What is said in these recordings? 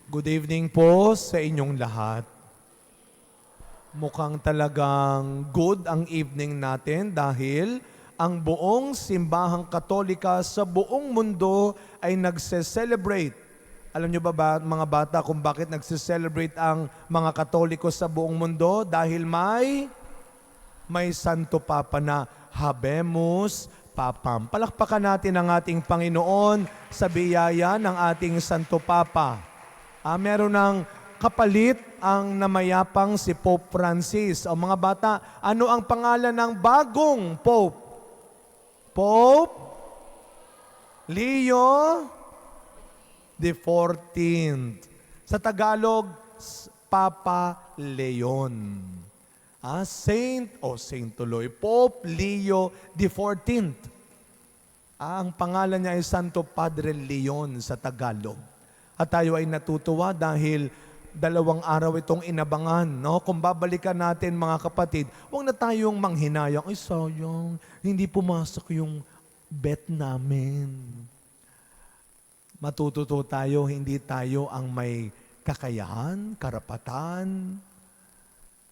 Good evening po sa inyong lahat. Mukhang talagang good ang evening natin dahil ang buong simbahang Katolika sa buong mundo ay nagse-celebrate. Alam niyo ba, mga bata kung bakit nagse-celebrate ang mga Katoliko sa buong mundo? Dahil may Santo Papa na Habemus Papam. Palakpakan natin ang ating Panginoon sa biyaya ng ating Santo Papa. Meron ng kapalit ang namayapang si Pope Francis. O mga bata, ano ang pangalan ng bagong Pope? Pope Leo the 14th. Sa Tagalog, Papa Leon. Saint tuloy, Pope Leo the 14th. Ang pangalan niya ay Santo Padre Leon sa Tagalog. At tayo ay natutuwa dahil 2 araw itong inabangan. No? Kung babalikan natin mga kapatid, huwag na tayong manghinayang, ay sayang, hindi pumasok yung bet namin. Matututo tayo, hindi tayo ang may kakayahan, karapatan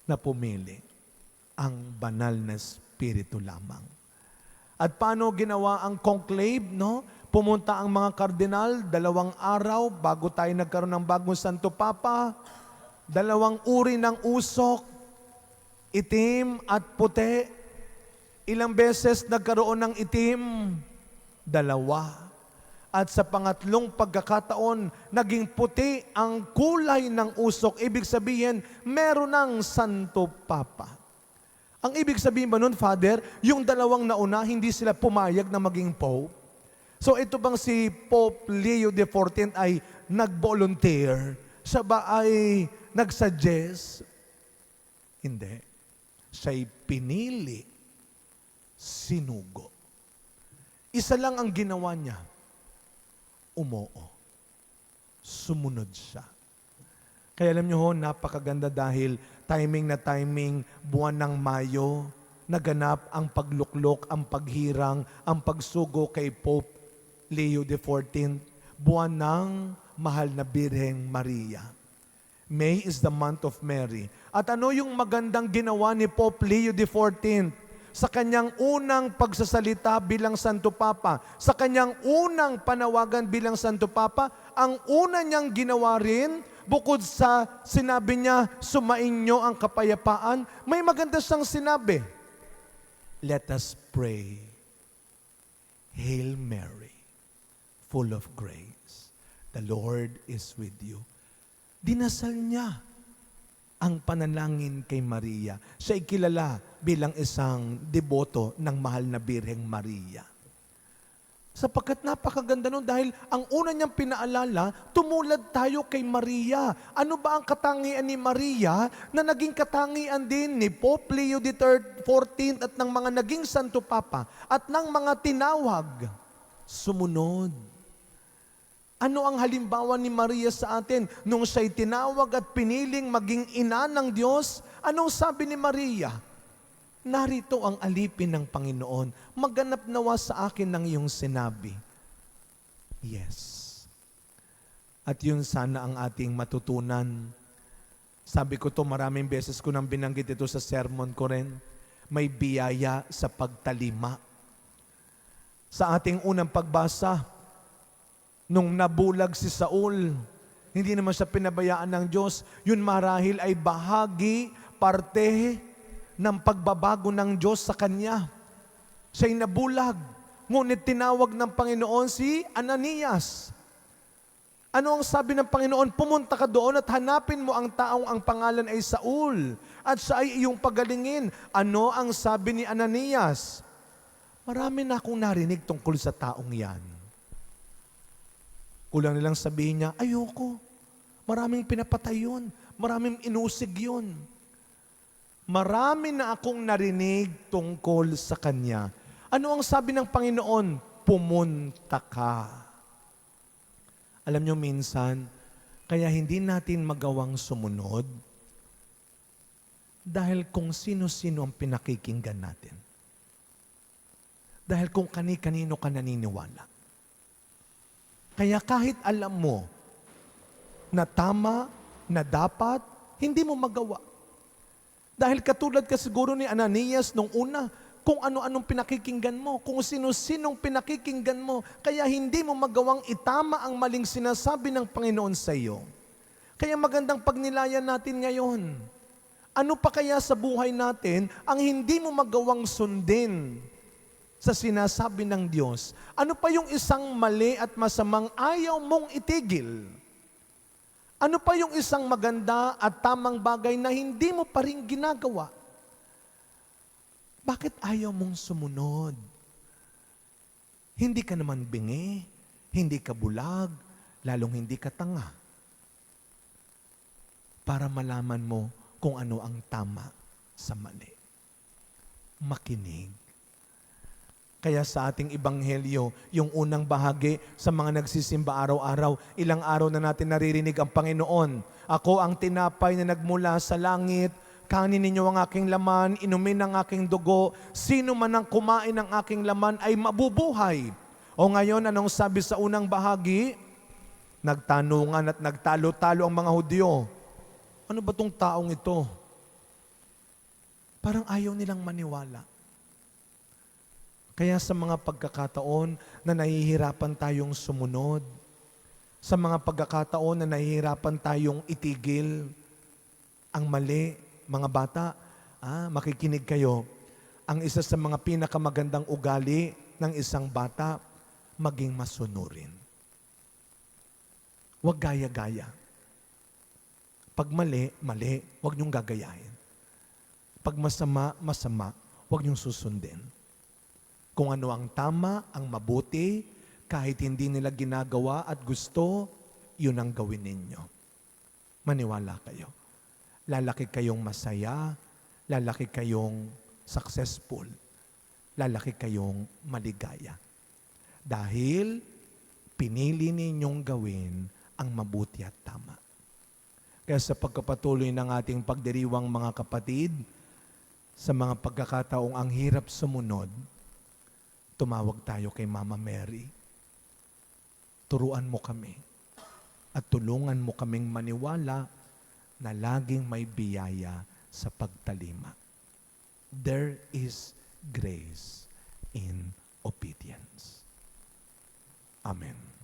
na pumili. Ang banal na Espiritu lamang. At paano ginawa ang conclave, no? Pumunta ang mga kardinal, 2 araw bago tayo nagkaroon ng bagong Santo Papa. 2 uri ng usok, itim at puti. Ilang beses nagkaroon ng itim? 2. At sa pangatlong pagkakataon, naging puti ang kulay ng usok. Ibig sabihin, meron ng Santo Papa. Ang ibig sabihin ba nun, Father, yung 2 nauna, hindi sila pumayag na maging Pope? So ito bang si Pope Leo the 14th ay nag-volunteer? Siya ba ay nag-suggest? Hindi. Siya'y pinili, sinugo. Isa lang ang ginawa niya. Umoo. Sumunod siya. Kaya alam niyo ho, napakaganda dahil timing na timing, buwan ng Mayo, naganap ang pagluklok, ang paghirang, ang pagsugo kay Pope Leo the 14th, buwan ng mahal na Birheng Maria. May is the month of Mary. At ano yung magandang ginawa ni Pope Leo the 14th? Sa kanyang unang pagsasalita bilang Santo Papa, sa kanyang unang panawagan bilang Santo Papa, ang una niyang ginawa rin, bukod sa sinabi niya, sumainyo ang kapayapaan, may maganda siyang sinabi. Let us pray. Hail Mary, full of grace. The Lord is with you. Dinasal niya ang panalangin kay Maria. Siya ay kilala bilang isang deboto ng mahal na Birheng Maria. Sapagkat napakaganda nun dahil ang una niyang pinaalala, tumulad tayo kay Maria. Ano ba ang katangian ni Maria na naging katangian din ni Pope Leo the 14th at ng mga naging Santo Papa at ng mga tinawag? Sumunod. Ano ang halimbawa ni Maria sa atin? Nung siya'y tinawag at piniling maging ina ng Diyos, anong sabi ni Maria? Narito ang alipin ng Panginoon. Maganap nawa sa akin ng iyong sinabi. Yes. At yun sana ang ating matutunan. Sabi ko to maraming beses ko nang binanggit ito sa sermon ko rin. May biyaya sa pagtalima. Sa ating unang pagbasa, nung nabulag si Saul, hindi naman siya pinabayaan ng Diyos. Yun marahil ay bahagi, parte ng pagbabago ng Diyos sa kanya. Siya'y nabulag. Ngunit tinawag ng Panginoon si Ananias. Ano ang sabi ng Panginoon? Pumunta ka doon at hanapin mo ang taong ang pangalan ay Saul. At siya ay iyong pagalingin. Ano ang sabi ni Ananias? Marami na akong narinig tungkol sa taong yan. Kulang nilang sabihin niya, ayoko. Maraming pinapatay yun. Maraming inusig yun. Marami na akong narinig tungkol sa Kanya. Ano ang sabi ng Panginoon? Pumunta ka. Alam niyo minsan, kaya hindi natin magawang sumunod dahil kung sino-sino ang pinakikinggan natin. Dahil kung kani-kanino ka naniniwala. Kaya kahit alam mo na tama, na dapat, hindi mo magawa. Dahil katulad ka siguro ni Ananias nung una, kung ano-anong pinakikinggan mo, kung sino-sinong pinakikinggan mo, kaya hindi mo magawang itama ang maling sinasabi ng Panginoon sa iyo. Kaya magandang pagnilayan natin ngayon. Ano pa kaya sa buhay natin ang hindi mo magawang sundin sa sinasabi ng Diyos? Ano pa yung isang mali at masamang ayaw mong itigil? Ano pa yung isang maganda at tamang bagay na hindi mo pa rin ginagawa? Bakit ayaw mong sumunod? Hindi ka naman bingi, hindi ka bulag, lalong hindi ka tanga. Para malaman mo kung ano ang tama sa mali. Makinig. Kaya sa ating ebanghelyo, yung unang bahagi sa mga nagsisimba araw-araw, ilang araw na natin naririnig ang Panginoon. Ako ang tinapay na nagmula sa langit, kanin ninyo ang aking laman, inumin ang aking dugo, sino man ang kumain ng aking laman ay mabubuhay. O ngayon, anong sabi sa unang bahagi? Nagtanungan at nagtalo-talo ang mga Hudyo. Ano ba tong taong ito? Parang ayaw nilang maniwala. Kaya sa mga pagkakataon na nahihirapan tayong sumunod, sa mga pagkakataon na nahihirapan tayong itigil ang mali, mga bata, makikinig kayo, ang isa sa mga pinakamagandang ugali ng isang bata, maging masunurin. Huwag gaya-gaya. Pag mali, mali, huwag niyong gagayahin. Pag masama, masama, huwag niyong susundin. Kung ano ang tama, ang mabuti, kahit hindi nila ginagawa at gusto, yun ang gawin ninyo. Maniwala kayo. Lalaki kayong masaya, lalaki kayong successful, lalaki kayong maligaya. Dahil pinili ninyong gawin ang mabuti at tama. Kaya sa pagkapatuloy ng ating pagdiriwang mga kapatid, sa mga pagkakataong ang hirap sumunod, tumawag tayo kay Mama Mary. Turuan mo kami at tulungan mo kaming maniwala na laging may biyaya sa pagtalima. There is grace in obedience. Amen.